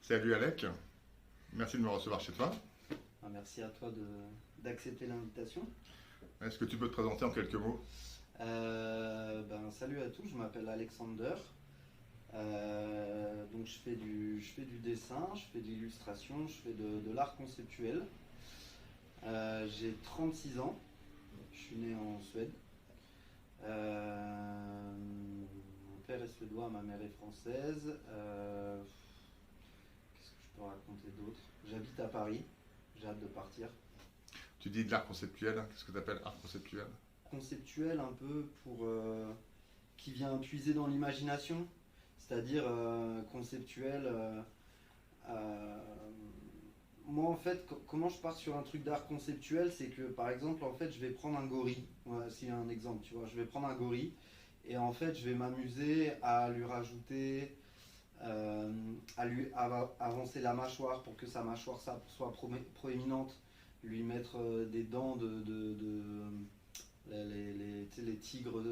Salut Alec, merci de me recevoir chez toi. Merci à toi d'accepter l'invitation. Est-ce que tu peux te présenter en quelques mots? Salut à tous, je m'appelle Alexander. Donc je fais du dessin, je fais de l'illustration, je fais de l'art conceptuel. J'ai 36 ans, je suis né en Suède. Mon père est suédois, ma mère est française. Qu'est-ce que je peux raconter d'autre? J'habite à Paris, j'ai hâte de partir. Tu dis de l'art conceptuel, qu'est-ce que tu appelles art conceptuel? Conceptuel un peu pour qui vient puiser dans l'imagination, c'est-à-dire conceptuel. Euh, Moi en fait, comment je pars sur un truc d'art conceptuel, c'est que par exemple en fait je vais prendre un gorille, voilà, c'est un exemple, tu vois, je vais prendre un gorille et en fait je vais m'amuser à lui rajouter, avancer la mâchoire pour que sa mâchoire soit proéminente, lui mettre des dents tu sais, les tigres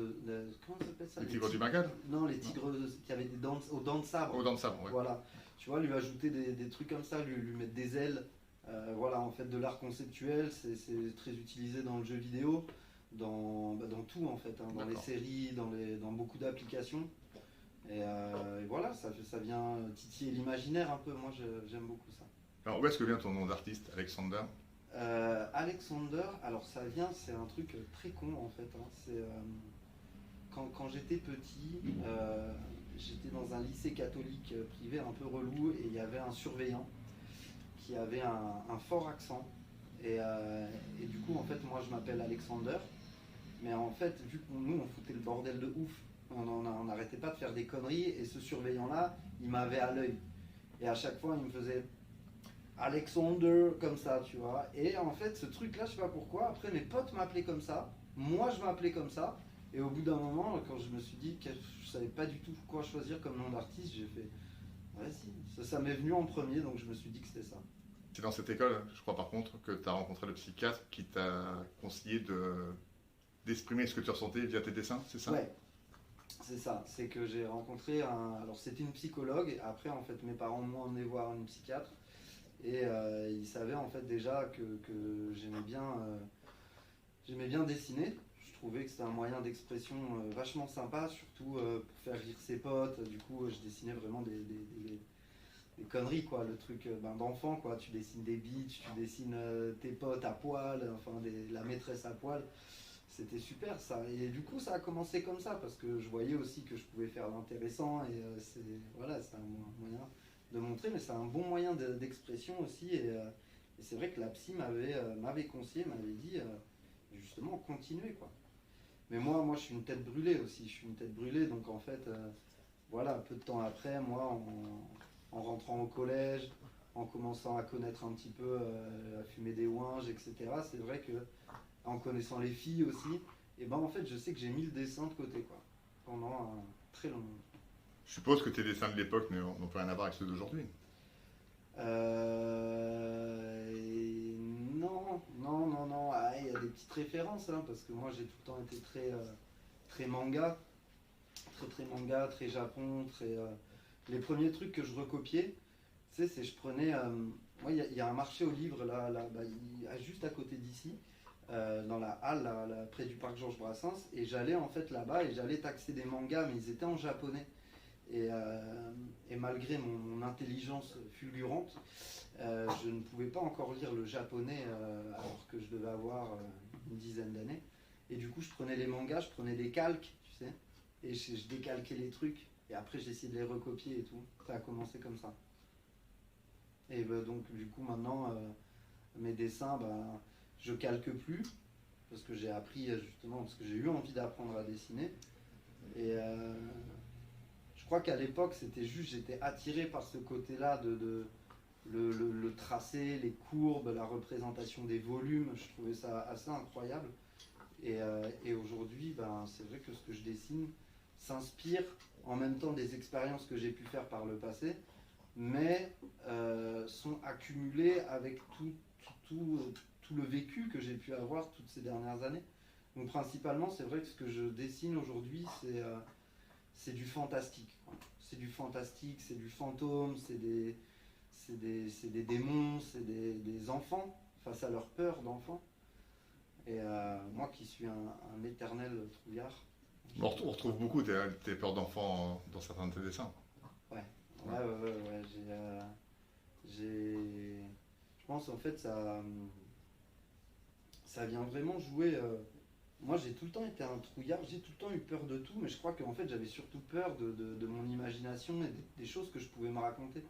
comment ça s'appelle ça, Les tigres du Bengale? non, les Non. tigres qui avaient des dents aux dents de sabre. Aux dents de sabre, oui. Voilà, tu vois, lui ajouter des trucs comme ça, lui mettre des ailes. Voilà, en fait, de l'art conceptuel, c'est très utilisé dans le jeu vidéo, dans tout en fait, hein, dans les D'accord. séries, dans beaucoup d'applications. Et voilà, ça vient titiller l'imaginaire un peu. Moi, j'aime beaucoup ça. Alors où est-ce que vient ton nom d'artiste, Alexander? Alexander, alors ça vient, c'est un truc très con en fait, hein. C'est quand j'étais petit, j'étais dans un lycée catholique privé un peu relou et il y avait un surveillant qui avait un fort accent. Et du coup, en fait, moi je m'appelle Alexander, mais en fait, vu que nous on foutait le bordel de ouf, on n'arrêtait pas de faire des conneries et ce surveillant-là, il m'avait à l'œil. Et à chaque fois, il me faisait Alexander comme ça, tu vois. Et en fait, ce truc-là, je sais pas pourquoi, après mes potes m'appelaient comme ça, moi je m'appelais comme ça. Et au bout d'un moment, quand je me suis dit que je savais pas du tout quoi choisir comme nom d'artiste, j'ai fait, vas-y, ça m'est venu en premier, donc je me suis dit que c'était ça. C'est dans cette école, je crois par contre, que tu as rencontré le psychiatre qui t'a conseillé d'exprimer ce que tu ressentais via tes dessins, c'est ça? Ouais, c'est ça. C'est que j'ai rencontré un. Alors c'était une psychologue, et après en fait mes parents m'ont emmené voir une psychiatre. Et ils savaient en fait déjà que j'aimais bien dessiner. Je trouvais que c'était un moyen d'expression vachement sympa, surtout pour faire rire ses potes. Du coup, je dessinais vraiment des conneries, quoi. Le truc d'enfant, quoi. Tu dessines des beats, tu dessines tes potes à poil, enfin la maîtresse à poil. C'était super ça. Et du coup, ça a commencé comme ça parce que je voyais aussi que je pouvais faire l'intéressant et voilà, c'est un moyen de montrer, mais c'est un bon moyen d'expression aussi. Et c'est vrai que la psy m'avait conseillé, m'avait dit justement continuer quoi. Mais moi, je suis une tête brûlée aussi. Je suis une tête brûlée, donc en fait, voilà, peu de temps après, moi, en rentrant au collège, en commençant à connaître un petit peu, à fumer des ouinges, etc. C'est vrai que en connaissant les filles aussi, et ben en fait, je sais que j'ai mis le dessin de côté quoi, pendant un très long moment. Je suppose que tes dessins de l'époque n'ont plus rien à voir avec ceux d'aujourd'hui. Non, non, non, non. Ah, il y a des petites références, hein, parce que moi j'ai tout le temps été très manga, très manga, très Japon, très. Les premiers trucs que je recopiais, tu sais, c'est je prenais. Moi, il y a un marché aux livres là juste à côté d'ici, dans la halle, là, près du parc Georges Brassens, et j'allais en fait là-bas et j'allais taxer des mangas, mais ils étaient en japonais. Et malgré mon intelligence fulgurante, je ne pouvais pas encore lire le japonais alors que je devais avoir une dizaine d'années. Et du coup, je prenais les mangas, je prenais des calques, tu sais, et je décalquais les trucs. Et après, j'essayais de les recopier et tout. Ça a commencé comme ça. Et donc, du coup, maintenant, mes dessins, je calque plus parce que j'ai appris justement, parce que j'ai eu envie d'apprendre à dessiner. Et je crois qu'à l'époque, c'était juste, j'étais attiré par ce côté-là le tracé, les courbes, la représentation des volumes. Je trouvais ça assez incroyable. Et aujourd'hui, c'est vrai que ce que je dessine s'inspire en même temps des expériences que j'ai pu faire par le passé, mais sont accumulées avec tout le vécu que j'ai pu avoir toutes ces dernières années. Donc principalement, c'est vrai que ce que je dessine aujourd'hui, c'est du fantastique, quoi. C'est du fantastique, c'est du fantôme, c'est des démons, c'est des enfants face à leur peur d'enfants. Et moi qui suis un éternel trouillard. Bon, on retrouve beaucoup tes peurs d'enfant dans certains de tes dessins. Ouais, ouais. Je pense en fait ça vient vraiment jouer. Moi j'ai tout le temps été un trouillard, j'ai tout le temps eu peur de tout, mais je crois qu'en fait j'avais surtout peur de mon imagination et des choses que je pouvais me raconter.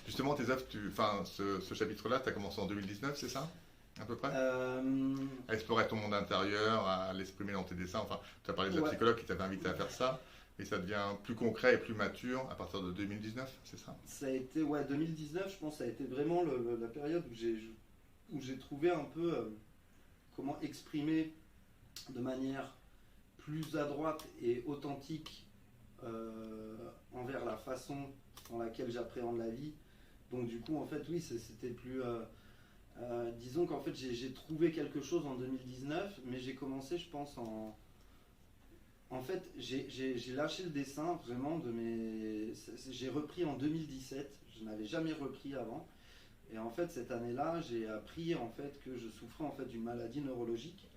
Justement, tes œuvres, enfin, ce chapitre-là, tu as commencé en 2019, c'est ça? À peu près? À explorer ton monde intérieur, à l'exprimer dans tes dessins. Enfin, tu as parlé de la psychologue qui t'avait invité à faire ça, mais ça devient plus concret et plus mature à partir de 2019, c'est ça? Ça a été, ouais, 2019, je pense, ça a été vraiment la période où j'ai trouvé un peu comment exprimer de manière plus adroite et authentique envers la façon dans laquelle j'appréhende la vie. Donc du coup, en fait, oui, c'était plus... disons qu'en fait, j'ai trouvé quelque chose en 2019, mais j'ai commencé, je pense, En fait, j'ai lâché le dessin vraiment de mes... J'ai repris en 2017, je n'avais jamais repris avant. Et en fait, cette année-là, j'ai appris en fait que je souffrais en fait d'une maladie neurologique.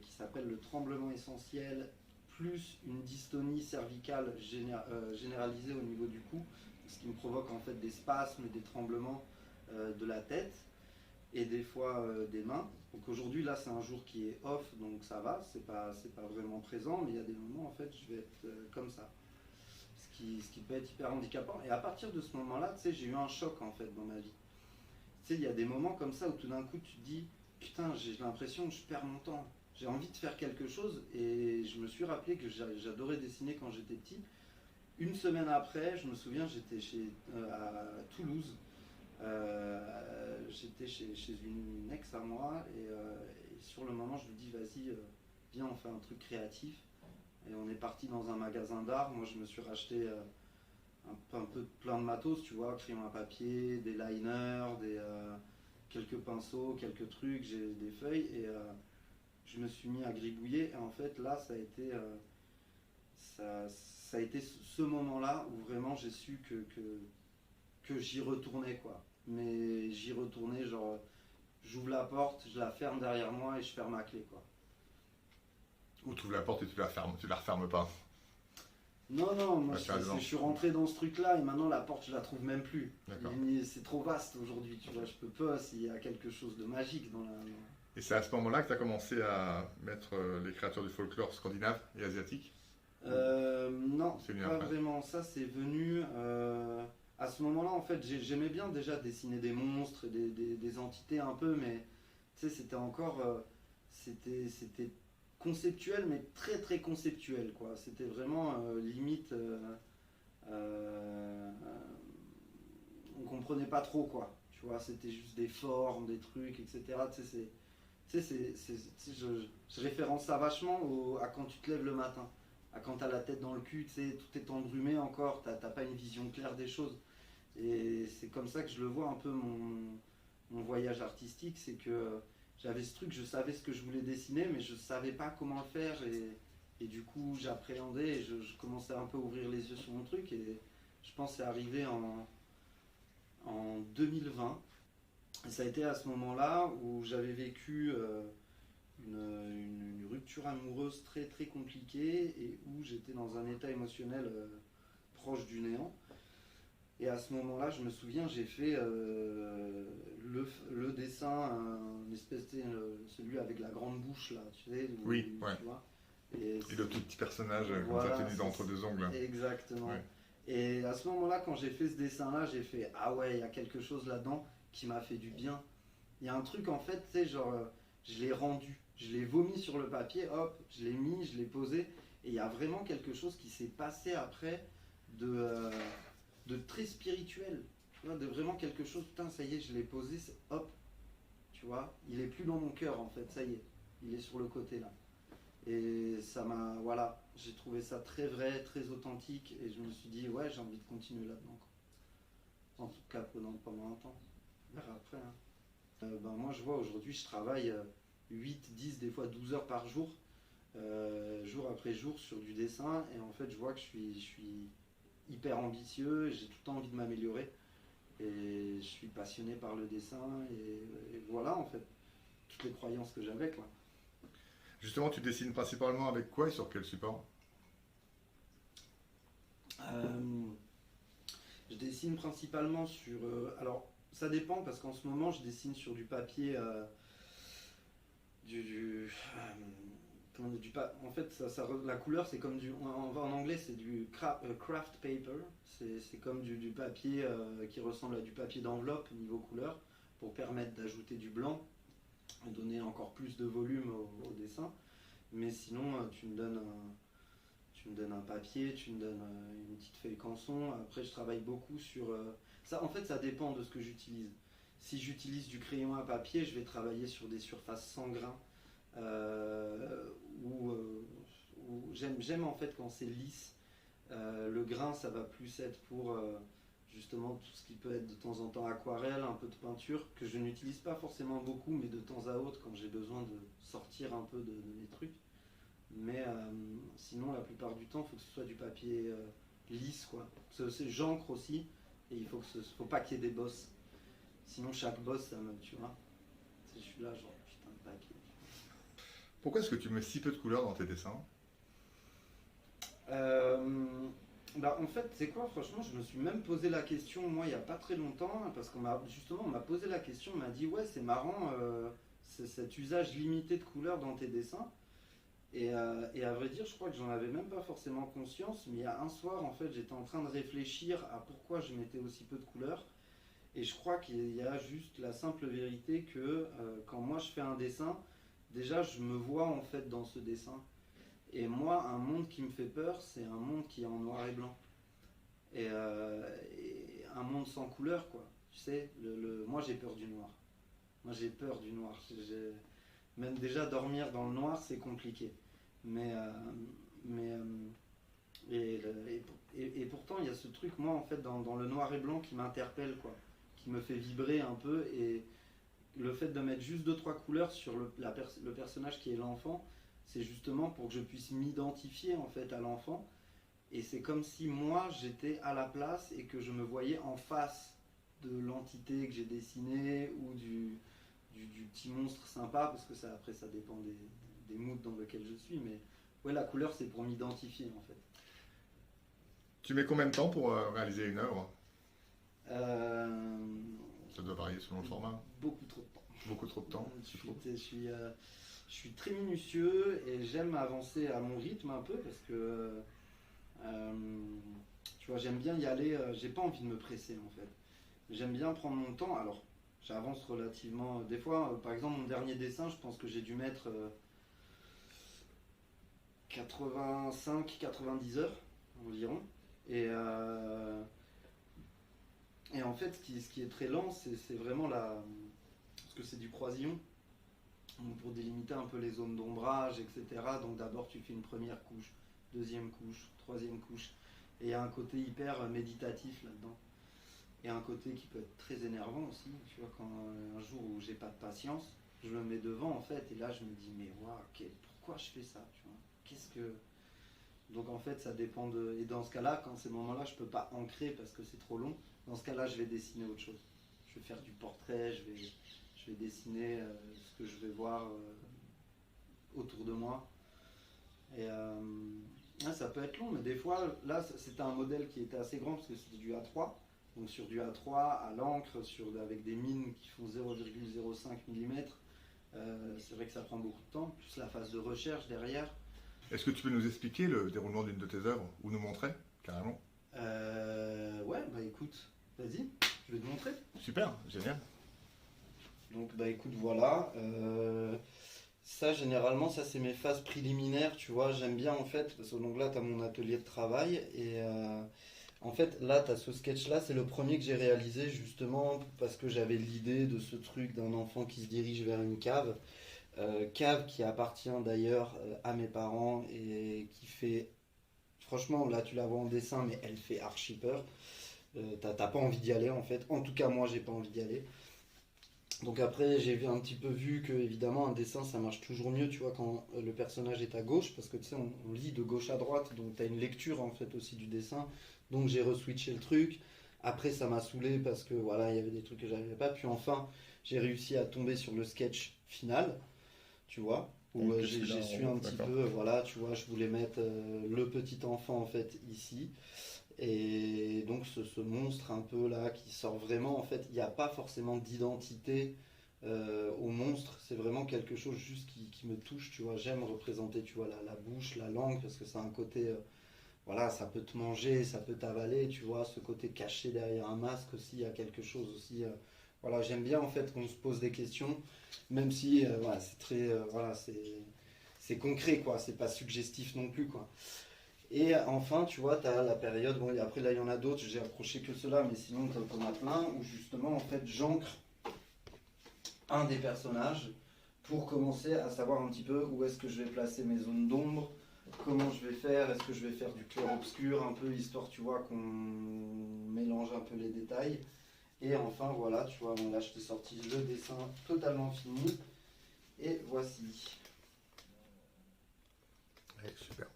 Qui s'appelle le tremblement essentiel, plus une dystonie cervicale généralisée au niveau du cou, ce qui me provoque en fait des spasmes et des tremblements de la tête et des fois des mains. Donc aujourd'hui là c'est un jour qui est off, donc ça va, c'est pas vraiment présent, mais il y a des moments en fait je vais être comme ça. Ce qui peut être hyper handicapant. Et à partir de ce moment-là, tu sais, j'ai eu un choc en fait dans ma vie. Tu sais, il y a des moments comme ça où tout d'un coup tu te dis putain, j'ai l'impression que je perds mon temps. J'ai envie de faire quelque chose et je me suis rappelé que j'adorais dessiner quand j'étais petit. Une semaine après, je me souviens, j'étais à Toulouse. J'étais chez une ex à moi et sur le moment, je lui dis vas-y, viens, on fait un truc créatif. Et on est parti dans un magasin d'art. Moi, je me suis racheté un peu plein de matos, tu vois, crayon à papier, des liners, quelques pinceaux, quelques trucs, j'ai des feuilles et je me suis mis à gribouiller et en fait là ça a été ce moment-là où vraiment j'ai su que j'y retournais quoi. Mais j'y retournais genre j'ouvre la porte, je la ferme derrière moi et je ferme ma clé quoi. Ou tu ouvres la porte et tu la refermes pas. Non, moi je suis rentré dans ce truc-là et maintenant la porte je la trouve même plus. C'est trop vaste aujourd'hui, tu vois, je peux pas s'il y a quelque chose de magique dans la... Et c'est à ce moment-là que tu as commencé à mettre les créatures du folklore scandinave et asiatique? Non, pas vraiment, ça c'est venu... à ce moment-là en fait j'aimais bien déjà dessiner des monstres, des entités un peu, mais tu sais c'était encore... c'était conceptuel mais très très conceptuel quoi, c'était vraiment limite on comprenait pas trop quoi, tu vois, c'était juste des formes, des trucs, etc. Tu sais, je référence ça vachement à quand tu te lèves le matin, à quand t'as la tête dans le cul, tu sais, tout est embrumé encore, t'as pas une vision claire des choses. Et c'est comme ça que je le vois un peu mon voyage artistique, c'est que j'avais ce truc, je savais ce que je voulais dessiner, mais je savais pas comment le faire et du coup j'appréhendais et je commençais un peu à ouvrir les yeux sur mon truc et je pense que c'est arrivé en 2020. Et ça a été à ce moment-là où j'avais vécu une rupture amoureuse très très compliquée et où j'étais dans un état émotionnel proche du néant. Et à ce moment-là, je me souviens, j'ai fait le dessin, celui avec la grande bouche là, tu sais. Oui, ouais. Tu vois, et le tout petit personnage voilà, comme ça tenu entre deux ongles. Exactement. Ouais. Et à ce moment-là, quand j'ai fait ce dessin-là, j'ai fait ah ouais, il y a quelque chose là-dedans qui m'a fait du bien. Il y a un truc en fait, tu sais, genre, je l'ai rendu, je l'ai vomi sur le papier, hop, je l'ai mis, je l'ai posé, et il y a vraiment quelque chose qui s'est passé après de très spirituel, tu vois, de vraiment quelque chose, putain, ça y est, je l'ai posé, hop, tu vois, il est plus dans mon cœur en fait, ça y est, il est sur le côté là. Et ça m'a, voilà, j'ai trouvé ça très vrai, très authentique, et je me suis dit, ouais, j'ai envie de continuer là-dedans. En tout cas, pendant un temps. On verra après. Hein. Moi, je vois, aujourd'hui, je travaille 8, 10, des fois 12 heures par jour, jour après jour, sur du dessin, et en fait, je vois que je suis hyper ambitieux, j'ai tout le temps envie de m'améliorer. Et je suis passionné par le dessin et voilà en fait, toutes les croyances que j'avais quoi. Justement, tu dessines principalement avec quoi et sur quel support? Je dessine principalement sur... alors, ça dépend parce qu'en ce moment, je dessine sur du papier... en fait, la couleur, c'est comme du... En anglais, c'est du craft paper. C'est comme du papier qui ressemble à du papier d'enveloppe niveau couleur pour permettre d'ajouter du blanc et donner encore plus de volume au dessin. Mais sinon, tu me donnes un papier, tu me donnes une petite feuille canson. Après, je travaille beaucoup sur... ça, en fait, ça dépend de ce que j'utilise. Si j'utilise du crayon à papier, je vais travailler sur des surfaces sans grains. J'aime en fait quand c'est lisse. Le grain, ça va plus être pour justement tout ce qui peut être de temps en temps aquarelle, un peu de peinture, que je n'utilise pas forcément beaucoup, mais de temps à autre quand j'ai besoin de sortir un peu de mes trucs. Mais sinon, la plupart du temps, il faut que ce soit du papier lisse, quoi. J'encre aussi, et il faut pas qu'il y ait des bosses. Sinon, chaque bosse, ça me... Tu vois, je suis là, genre, putain de papier. Pourquoi est-ce que tu mets si peu de couleurs dans tes dessins? En fait, c'est quoi, franchement, je me suis même posé la question, moi, il n'y a pas très longtemps, parce qu'on m'a posé la question, on m'a dit, ouais, c'est marrant, c'est cet usage limité de couleurs dans tes dessins. Et à vrai dire, je crois que j'en avais même pas forcément conscience, mais il y a un soir, en fait, j'étais en train de réfléchir à pourquoi je mettais aussi peu de couleurs. Et je crois qu'il y a juste la simple vérité que quand moi je fais un dessin, déjà je me vois en fait dans ce dessin. Et moi, un monde qui me fait peur, c'est un monde qui est en noir et blanc. Et un monde sans couleur, quoi. Tu sais, moi j'ai peur du noir. Moi j'ai peur du noir. Même déjà dormir dans le noir, c'est compliqué. Et pourtant, il y a ce truc, moi, en fait, dans le noir et blanc qui m'interpelle, quoi, qui me fait vibrer un peu. Et le fait de mettre juste 2-3 couleurs sur le personnage qui est l'enfant, c'est justement pour que je puisse m'identifier, en fait, à l'enfant. Et c'est comme si moi, j'étais à la place et que je me voyais en face de l'entité que j'ai dessinée ou du petit monstre sympa, parce que après, ça dépend des moods dans lesquels je suis, mais ouais, la couleur, c'est pour m'identifier, en fait. Tu mets combien de temps pour réaliser une œuvre? Ça doit varier selon le format. Beaucoup trop de temps. Beaucoup trop de temps, je suis très minutieux et j'aime avancer à mon rythme un peu, parce que tu vois, j'aime bien y aller, j'ai pas envie de me presser, en fait. J'aime bien prendre mon temps, alors j'avance relativement, des fois, par exemple, mon dernier dessin, je pense que j'ai dû mettre 85-90 heures environ. Et en fait, ce qui est très lent, c'est vraiment parce que c'est du croisillon, donc pour délimiter un peu les zones d'ombrage, etc. Donc d'abord, tu fais une première couche, deuxième couche, troisième couche. Et il y a un côté hyper méditatif là-dedans. Et un côté qui peut être très énervant aussi. Tu vois, quand un jour où j'ai pas de patience, je me mets devant, en fait, et là, je me dis, mais waouh, pourquoi je fais ça, tu vois? Donc en fait, ça dépend de... Et dans ce cas-là, quand ces moments-là, je peux pas ancrer parce que c'est trop long. Dans ce cas-là, je vais dessiner autre chose. Je vais faire du portrait, je vais dessiner ce que je vais voir autour de moi. Et ça peut être long, mais des fois, là, c'était un modèle qui était assez grand parce que c'était du A3. Donc sur du A3 à l'encre, avec des mines qui font 0,05 mm, c'est vrai que ça prend beaucoup de temps, plus la phase de recherche derrière. Est-ce que tu peux nous expliquer le déroulement d'une de tes œuvres ou nous montrer carrément? Ouais, bah écoute, vas-y, je vais te montrer. Super, génial. Donc bah écoute, voilà. Ça, généralement, ça c'est mes phases préliminaires, tu vois. J'aime bien en fait, parce que donc là, tu as mon atelier de travail et en fait, là, tu as ce sketch-là, c'est le premier que j'ai réalisé justement parce que j'avais l'idée de ce truc d'un enfant qui se dirige vers une cave. Cave qui appartient d'ailleurs à mes parents et qui fait, franchement, là tu la vois en dessin, mais elle fait archi peur. T'as pas envie d'y aller en fait. En tout cas, moi, j'ai pas envie d'y aller. Donc après, j'ai un petit peu vu que évidemment un dessin ça marche toujours mieux, tu vois, quand le personnage est à gauche, parce que tu sais, on lit de gauche à droite, donc tu as une lecture en fait aussi du dessin. Donc j'ai reswitché le truc. Après, ça m'a saoulé parce que voilà, il y avait des trucs que j'arrivais pas. Puis enfin, j'ai réussi à tomber sur le sketch final, tu vois, où j'ai su un petit peu, voilà, tu vois, je voulais mettre le petit enfant en fait ici. Et donc ce monstre un peu là qui sort vraiment, en fait, il n'y a pas forcément d'identité au monstre, c'est vraiment quelque chose juste qui me touche, tu vois. J'aime représenter, tu vois, la bouche, la langue, parce que c'est un côté, voilà, ça peut te manger, ça peut t'avaler, tu vois, ce côté caché derrière un masque aussi, il y a quelque chose aussi. Voilà, j'aime bien en fait qu'on se pose des questions, même si voilà, c'est très, voilà, c'est concret, quoi, c'est pas suggestif non plus, quoi. Et enfin, tu vois, tu as la période, bon, et après là il y en a d'autres, j'ai approché que ceux-là, mais sinon tu en as plein, où justement, en fait, j'ancre un des personnages pour commencer à savoir un petit peu où est-ce que je vais placer mes zones d'ombre, comment je vais faire, est-ce que je vais faire du clair-obscur, un peu histoire, tu vois, qu'on mélange un peu les détails. Et enfin, voilà, tu vois, bon, là je t'ai sorti le dessin totalement fini, et voici. Ouais, superbe.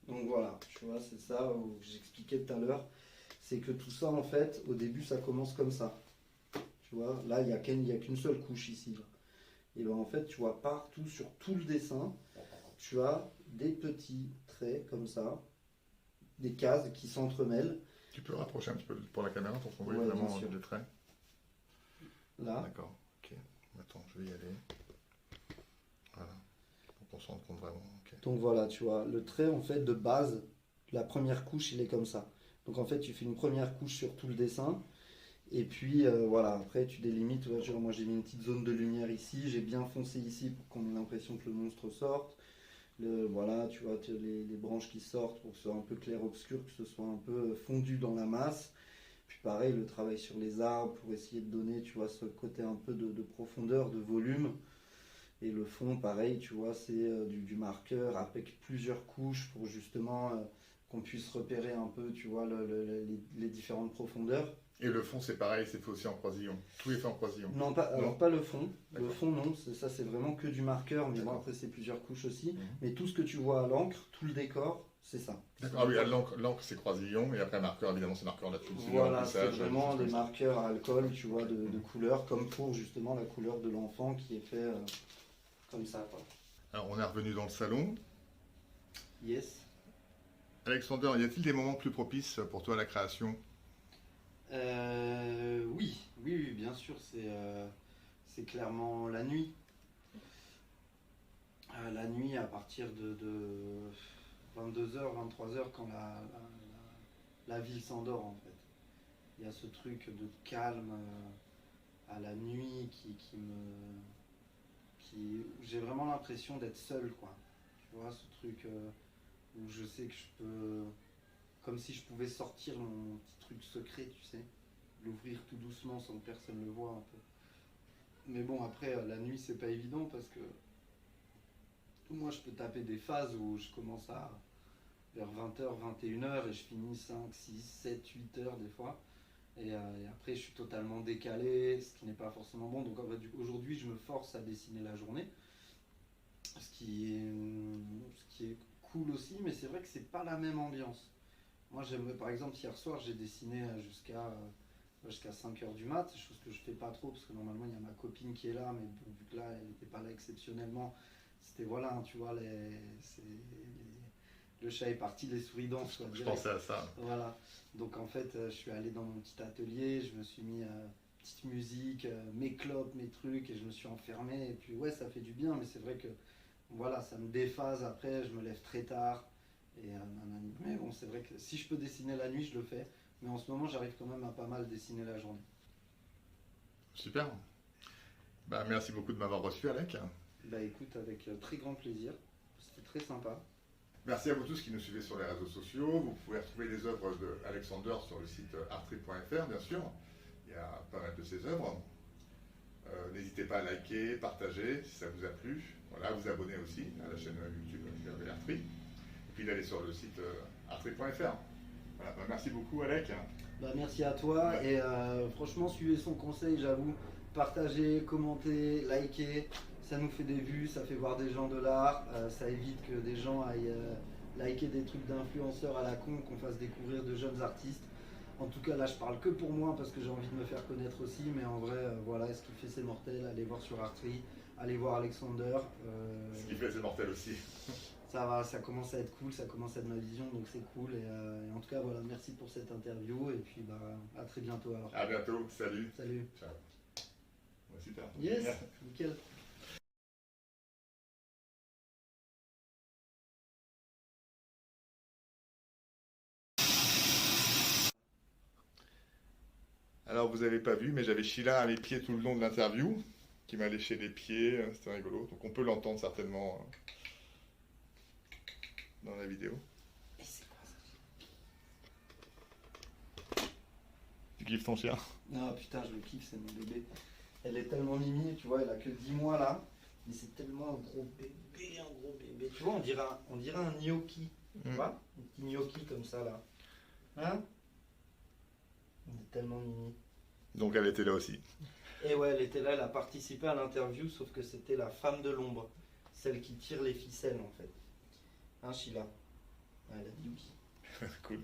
Donc voilà, tu vois, c'est ça que j'expliquais tout à l'heure. C'est que tout ça, en fait, au début, ça commence comme ça. Tu vois, là, il n'y a qu'une seule couche ici. Là. Et bien, en fait, tu vois, partout, sur tout le dessin, tu as des petits traits comme ça, des cases qui s'entremêlent. Tu peux rapprocher un petit peu pour la caméra pour qu'on voit ouais, vraiment les traits. Là. D'accord, ok. Attends, je vais y aller. Voilà. Pour qu'on se rende compte vraiment. Okay. Donc voilà, tu vois, le trait, en fait, de base, la première couche, il est comme ça. Donc en fait, tu fais une première couche sur tout le dessin. Et puis voilà, après tu délimites, ouais, genre, moi j'ai mis une petite zone de lumière ici, j'ai bien foncé ici pour qu'on ait l'impression que le monstre sorte. Voilà, tu vois, les branches qui sortent pour que ce soit un peu clair-obscur, que ce soit un peu fondu dans la masse. Puis pareil, le travail sur les arbres pour essayer de donner, tu vois, ce côté un peu de profondeur, de volume. Et le fond, pareil, tu vois, c'est du marqueur avec plusieurs couches pour justement qu'on puisse repérer un peu, tu vois, les différentes profondeurs. Et le fond, c'est pareil, c'est fait aussi en croisillon. Tout est fait en croisillon. Non, alors pas le fond. Le fond, non, ça c'est vraiment que du marqueur, mais bon, après c'est plusieurs couches aussi. Mais tout ce que tu vois à l'encre, tout le décor, c'est ça. D'accord, ah oui, l'encre c'est croisillon, et après marqueur, évidemment c'est marqueur là-dessus. Voilà, c'est vraiment des marqueurs à alcool, tu vois, de couleur, comme pour justement la couleur de l'enfant qui est fait comme ça, quoi. Alors on est revenu dans le salon. Yes. Alexander, y a-t-il des moments plus propices pour toi à la création? Oui, bien sûr, c'est clairement la nuit. La nuit à partir de 22h, 23h, quand la ville s'endort en fait. Il y a ce truc de calme à la nuit j'ai vraiment l'impression d'être seul, quoi. Tu vois, ce truc où je sais que je peux, comme si je pouvais sortir mon petit truc secret, tu sais, l'ouvrir tout doucement sans que personne le voie un peu. Mais bon, après, la nuit, c'est pas évident parce que moi, je peux taper des phases où je commence vers 20h, 21h et je finis 5, 6, 7, 8h des fois. Et après, je suis totalement décalé, ce qui n'est pas forcément bon. Donc aujourd'hui, je me force à dessiner la journée, ce qui est cool aussi, mais c'est vrai que c'est pas la même ambiance. Moi, par exemple, hier soir, j'ai dessiné jusqu'à 5h du mat, chose que je fais pas trop parce que normalement il y a ma copine qui est là, mais bon, vu que là elle n'était pas là exceptionnellement, c'était voilà, hein, tu vois, le chat est parti, les souris dansent. Je pensais à ça. Voilà, donc en fait je suis allé dans mon petit atelier, je me suis mis petite musique, mes clopes, mes trucs, et je me suis enfermé, et puis ouais, ça fait du bien, mais c'est vrai que voilà, ça me déphase après, je me lève très tard. Mais bon, c'est vrai que si je peux dessiner la nuit, je le fais. Mais en ce moment, j'arrive quand même à pas mal dessiner la journée. Super. Bah, merci beaucoup de m'avoir reçu, Alec. Bah écoute, avec très grand plaisir. C'était très sympa. Merci à vous tous qui nous suivez sur les réseaux sociaux. Vous pouvez retrouver les œuvres d'Alexander sur le site arttree.fr, bien sûr. Il y a pas mal de ses œuvres. N'hésitez pas à liker, partager si ça vous a plu. Voilà, vous abonner aussi à la chaîne YouTube de Arttree. Et puis d'aller sur le site arttree.fr. Voilà, bah, merci beaucoup, Alec. Bah, merci à toi Ouais. et franchement suivez son conseil, j'avoue. Partagez, commentez, likez, ça nous fait des vues, ça fait voir des gens de l'art, ça évite que des gens aillent liker des trucs d'influenceurs à la con, qu'on fasse découvrir de jeunes artistes. En tout cas là je parle que pour moi parce que j'ai envie de me faire connaître aussi, mais en vrai voilà, ce qu'il fait c'est mortel, allez voir sur Artry, allez voir Alexander. Ce qui fait c'est mortel aussi. Ça va, ça commence à être cool, ça commence à être ma vision, donc c'est cool. Et en tout cas, voilà, merci pour cette interview. Et puis, bah, à très bientôt alors. À bientôt, salut. Salut. Ciao. Ouais, super. Yes, nickel. Alors, vous n'avez pas vu, mais j'avais Sheila à mes pieds tout le long de l'interview, qui m'a léché les pieds, c'était rigolo. Donc, on peut l'entendre certainement dans la vidéo. Et c'est quoi ça? Tu kiffes ton chien? Non, putain, je le kiffe, c'est mon bébé. Elle est tellement mimi, tu vois, elle a que 10 mois là. Mais c'est tellement un gros bébé, un gros bébé. Tu vois, on dirait un gnocchi. Tu vois? Un petit gnocchi comme ça là. Hein? Elle est tellement mimi. Donc, elle était là aussi. Et ouais, elle était là, elle a participé à l'interview, sauf que c'était la femme de l'ombre. Celle qui tire les ficelles en fait. Hein, Sheila? Ouais, elle a dit oui. Cool.